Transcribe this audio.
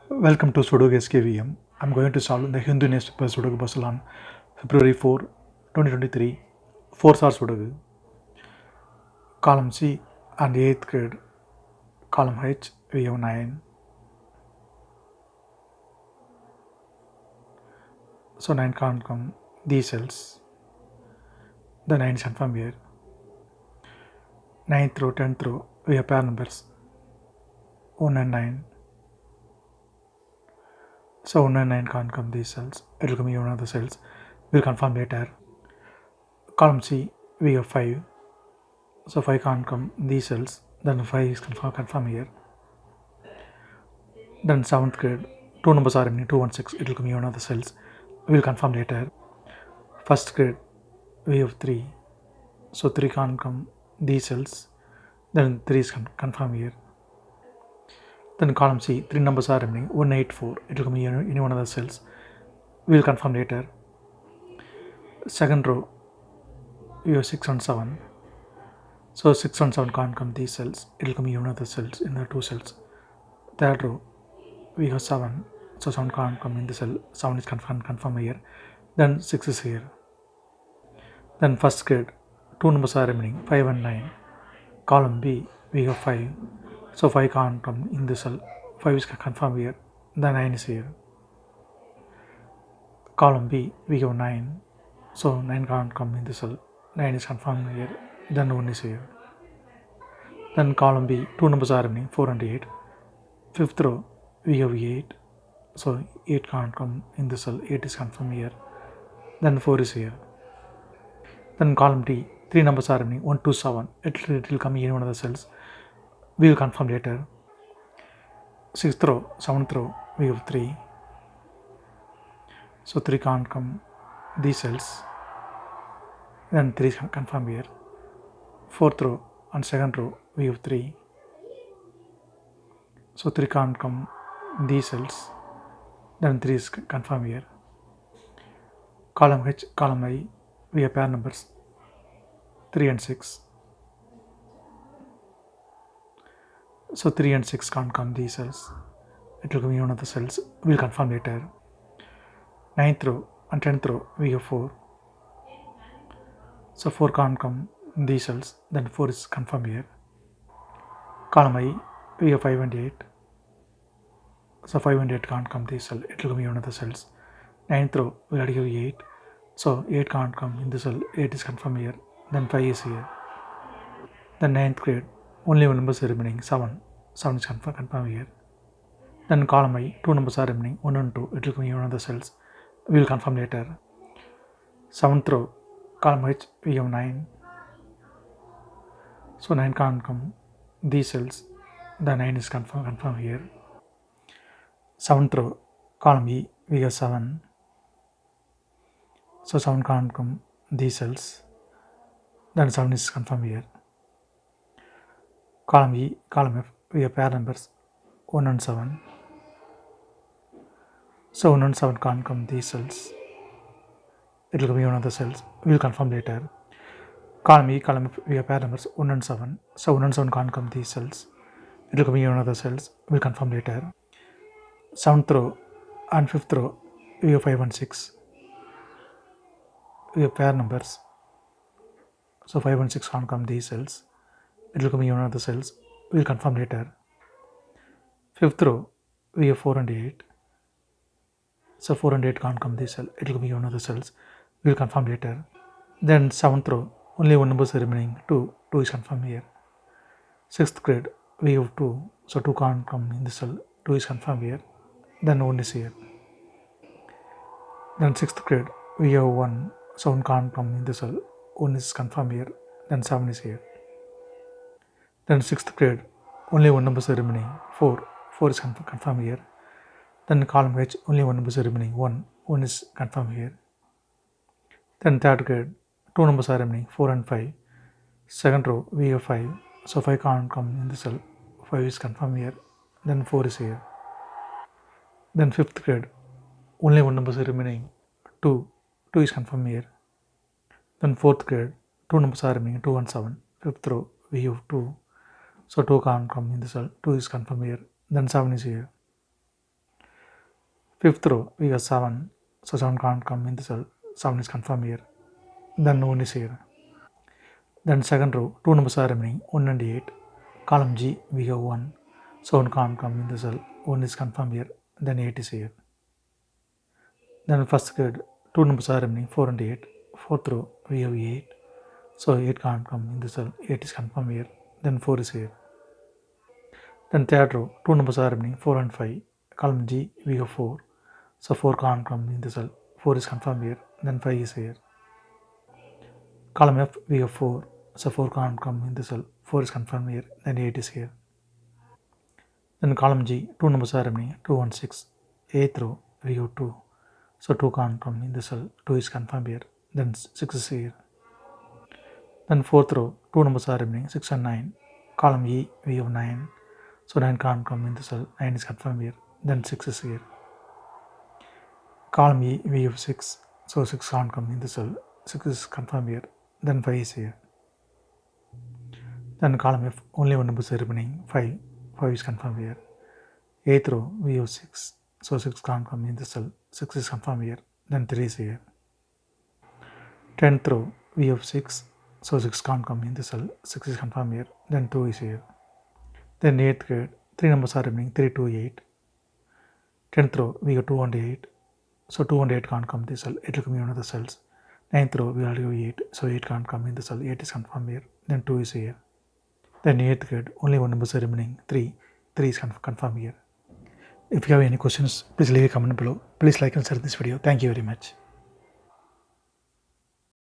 Welcome to Sudoku SkVm. I'm going to solve the Hindu newspaper Sudoku puzzle on February 4, 2023. 4-star Sudoku. Column C and 8th grade. Column H, we have 9. So 9 can't come. These cells. The 9 is confirmed here. 9th row, 10th row, we have pair numbers 1 and 9. So 1 and 9 can't come these cells. It will come here one of the cells. We'll confirm later. Column C, we have 5. So 5 can't come these cells. Then 5 is confirm here. Then 7th grade, 2 numbers are remaining, 2 and 6, it will come here one of the cells. We will confirm later. 1st grade, we have 3. So 3 can't come these cells. Then 3 is confirm here. Then column C, 3 numbers are remaining, 1, 8, 4, it will come here in any one of the cells. We will confirm later. 2nd row, we have 6 and 7. So 6 and 7 can't come these cells. It will come here one of the cells in the 2 cells. 3rd row, we have 7. So 7 can't come in the cell. 7 is confirm here. Then 6 is here. Then 1st grade, 2 numbers are remaining, 5 and 9. Column B, we have 5. So 5 can't come in the cell. 5 is confirmed here. Then 9 is here. Column B, we have 9. So 9 can't come in the cell. 9 is confirmed here. Then 1 is here. Then column B, 2 numbers are remaining, 4 and 8. 5th row, we have 8. So 8 can't come in the cell. 8 is confirmed here. Then 4 is here. Then column D, 3 numbers are remaining, 1, 2, 7. It will come in one of the cells. We will confirm later. 6th row, 7th row, we have 3. So 3 can't come these cells. Then 3 is confirmed here. 4th row and 2nd row, we have 3. So 3 can't come these cells. Then 3 is confirmed here. Column H, column I, we have pair numbers 3 and 6. So 3 and 6 can't come these cells. It will come in one of the cells. We'll confirm later. 9th row and 10th row, we have 4. So 4 can't come these cells. Then 4 is confirmed here. Column I, we have 5 and 8. So 5 and 8 can't come these cells. It will come in one of the cells. 9th row, we already have 8. So 8 can't come in the cell. 8 is confirmed here. Then 5 is here. Then 9th grade, only one number is remaining, 7. 7 is confirmed here. Then column I, 2 numbers are remaining, 1 and 2. It will come in one of the cells. We will confirm later. 7th row, column H, we have 9. So 9 can't come these cells. The 9 is confirmed here. 7th row, column E, we have 7. So 7 can't come these cells. Then 7 is confirmed here. Column E, column F, we have pair numbers 1 and 7. So 1 and 7 can't come these cells. It will come in one of the cells. We will confirm later. Column E, column F, we have pair numbers 1 and 7. So 1 and 7 can't come these cells. It will come in one of the cells. We will confirm later. 7th row and 5th row, we have 5 and 6. We have pair numbers. So 5 and 6 can't come these cells. It will come in one of the cells. We will confirm later. 5th row, we have 4 and 8. So 4 and 8 can't come this cell. It will be one of the cells. We will confirm later. Then 7th row, only one number is remaining, 2. 2 is confirmed here. 6th grade, we have 2. So 2 can't come in the cell. 2 is confirmed here. Then 1 is here. Then 6th grade, we have 1. So 1 can't come in the cell. 1 is confirmed here. Then 7 is here. Then 6th grade, only one number is remaining, 4. 4 is confirmed here. Then column H, only one number is remaining, 1. 1 is confirmed here. Then 3rd grade, 2 numbers are remaining, 4 and 5. 2nd row, we have 5. So 5 can't come in the cell. 5 is confirmed here. Then 4 is here. Then 5th grade, only one number is remaining, 2. 2 is confirmed here. Then 4th grade, 2 numbers are remaining, 2 and 7. 5th row, we have 2. So 2 can't come in the cell. 2 is confirmed here. Then 7 is here. Fifth row, we have 7. So 7 can't come in the cell. 7 is confirmed here. Then 1 is here. Then second row, 2 numbers are remaining, 1 and 8. Column G, we have 1. So 1 can't come in the cell. 1 is confirmed here. Then 8 is here. Then first grid, 2 numbers are remaining, 4 and 8. Fourth row, we have 8. So 8 can't come in the cell. 8 is confirmed here. Then 4 is here. Then third row, 2 numbers are remaining, 4 and 5. Column G, we have 4. So 4 can't come in the cell. 4 is confirmed here. Then 5 is here. Column F, we have 4. So 4 can't come in the cell. 4 is confirmed here. Then 8 is here. Then column G, 2 numbers are remaining, 2 and 6. Eighth row, we have 2. So 2 can't come in the cell. 2 is confirmed here. Then 6 is here. Then fourth row, 2 numbers are remaining, 6 and 9. Column E, we have 9. So 9 can't come in the cell. 9 is confirmed here. Then 6 is here. Column E, we have 6. So 6 can't come in the cell. 6 is confirmed here. Then 5 is here. Then column F, only one number is remaining, 5. 5 is confirmed here. Eighth row, we have 6. So 6 can't come in the cell. 6 is confirmed here. Then 3 is here. 10th row, we have 6. So 6 can't come in the cell. 6 is confirmed here. Then 2 is here. Then 8th grade, 3 numbers are remaining, 3, 2, 8. 10th row, we have 2 and 8. So 2 and 8 can't come in the cell. It will come in one of the cells. 9th row, we already have 8. So 8 can't come in the cell. 8 is confirmed here. Then 2 is here. Then 8th grade, only one number is remaining, 3. 3 is confirmed here. If you have any questions, please leave a comment below. Please like and share this video. Thank you very much.